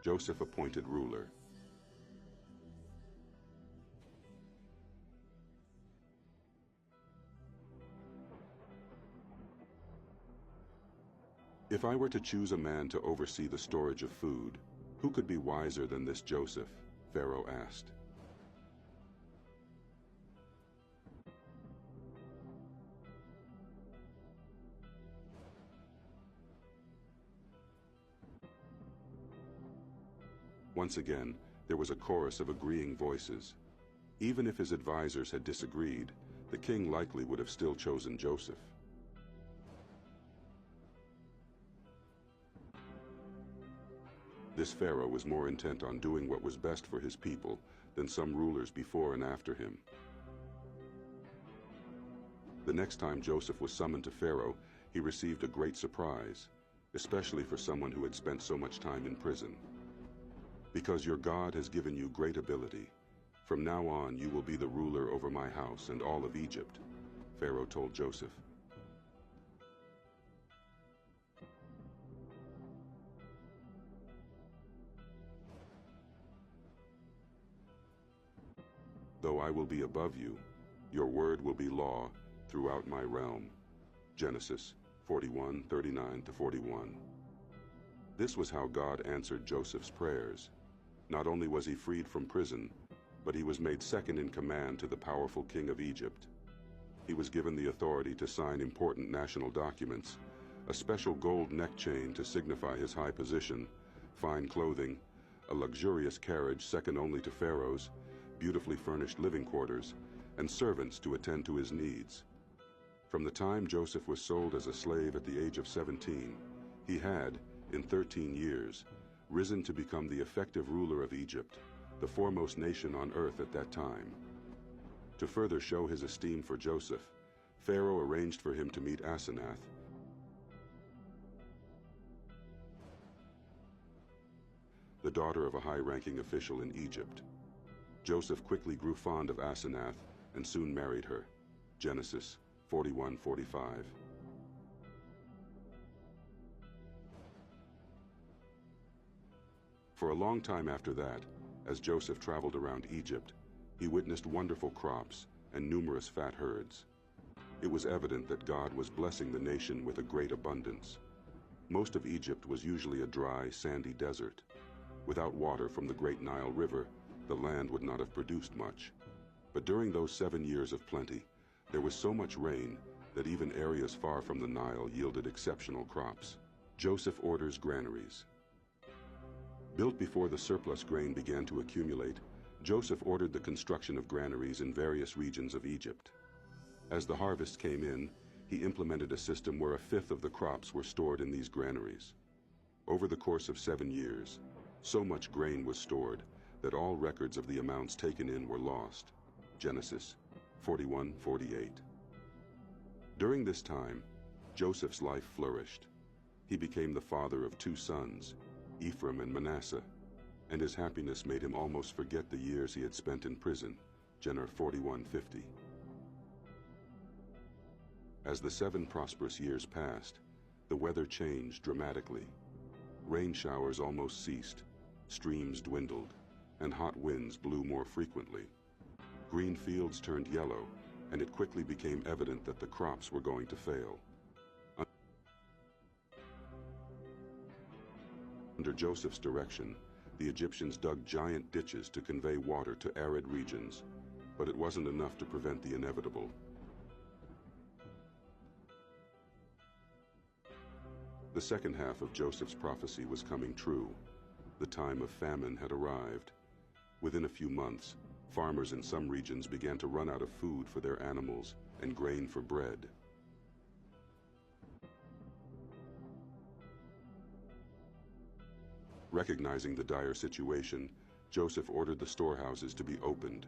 Joseph appointed ruler. If I were to choose a man to oversee the storage of food, who could be wiser than this Joseph? Pharaoh asked. Once again, there was a chorus of agreeing voices. Even if his advisors had disagreed, the king likely would have still chosen Joseph. This Pharaoh was more intent on doing what was best for his people than some rulers before and after him. The next time Joseph was summoned to Pharaoh, he received a great surprise, especially for someone who had spent so much time in prison. "Because your God has given you great ability, from now on you will be the ruler over my house and all of Egypt," Pharaoh told Joseph. "Though I will be above you, your word will be law throughout my realm." Genesis 41:39-41. This was how God answered Joseph's prayers. Not only was he freed from prison, but he was made second in command to the powerful king of Egypt. He was given the authority to sign important national documents, a special gold neck chain to signify his high position, fine clothing, a luxurious carriage second only to Pharaoh's, beautifully furnished living quarters, and servants to attend to his needs. From the time Joseph was sold as a slave at the age of 17, he had, in 13 years, risen to become the effective ruler of Egypt, the foremost nation on earth at that time. To further show his esteem for Joseph, Pharaoh arranged for him to meet Asenath, the daughter of a high-ranking official in Egypt. Joseph quickly grew fond of Asenath and soon married her. Genesis 41:45. For a long time after that, as Joseph traveled around Egypt, he witnessed wonderful crops and numerous fat herds. It was evident that God was blessing the nation with a great abundance. Most of Egypt was usually a dry, sandy desert. Without water from the great Nile River, the land would not have produced much. But during those 7 years of plenty, there was so much rain that even areas far from the Nile yielded exceptional crops. Joseph orders granaries. Built before the surplus grain began to accumulate, Joseph ordered the construction of granaries in various regions of Egypt. As the harvest came in, he implemented a system where a fifth of the crops were stored in these granaries. Over the course of 7 years, so much grain was stored that all records of the amounts taken in were lost. Genesis 41:48. During this time, Joseph's life flourished. He became the father of 2 sons, Ephraim and Manasseh, and his happiness made him almost forget the years he had spent in prison. Genesis 41:50. As the 7 prosperous years passed, the weather changed dramatically. Rain showers almost ceased, streams dwindled, and hot winds blew more frequently. Green fields turned yellow, and it quickly became evident that the crops were going to fail. Under Joseph's direction, the Egyptians dug giant ditches to convey water to arid regions, but it wasn't enough to prevent the inevitable. The second half of Joseph's prophecy was coming true. The time of famine had arrived. Within a few months, farmers in some regions began to run out of food for their animals and grain for bread. Recognizing the dire situation, Joseph ordered the storehouses to be opened.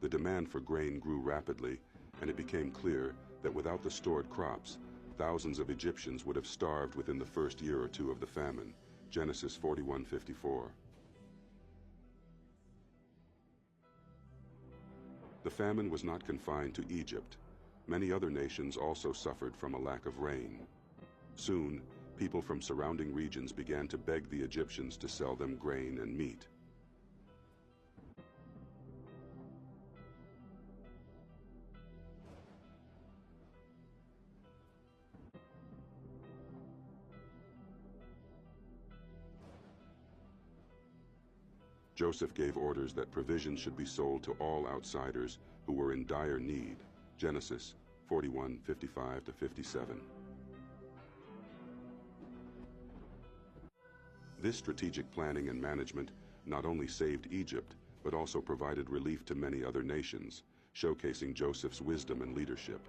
The demand for grain grew rapidly, and it became clear that without the stored crops, thousands of Egyptians would have starved within the first year or two of the famine. Genesis 41:54. The famine was not confined to Egypt. Many other nations also suffered from a lack of rain. Soon, people from surrounding regions began to beg the Egyptians to sell them grain and meat. Joseph gave orders that provisions should be sold to all outsiders who were in dire need. Genesis 41:55-57. This strategic planning and management not only saved Egypt, but also provided relief to many other nations, showcasing Joseph's wisdom and leadership.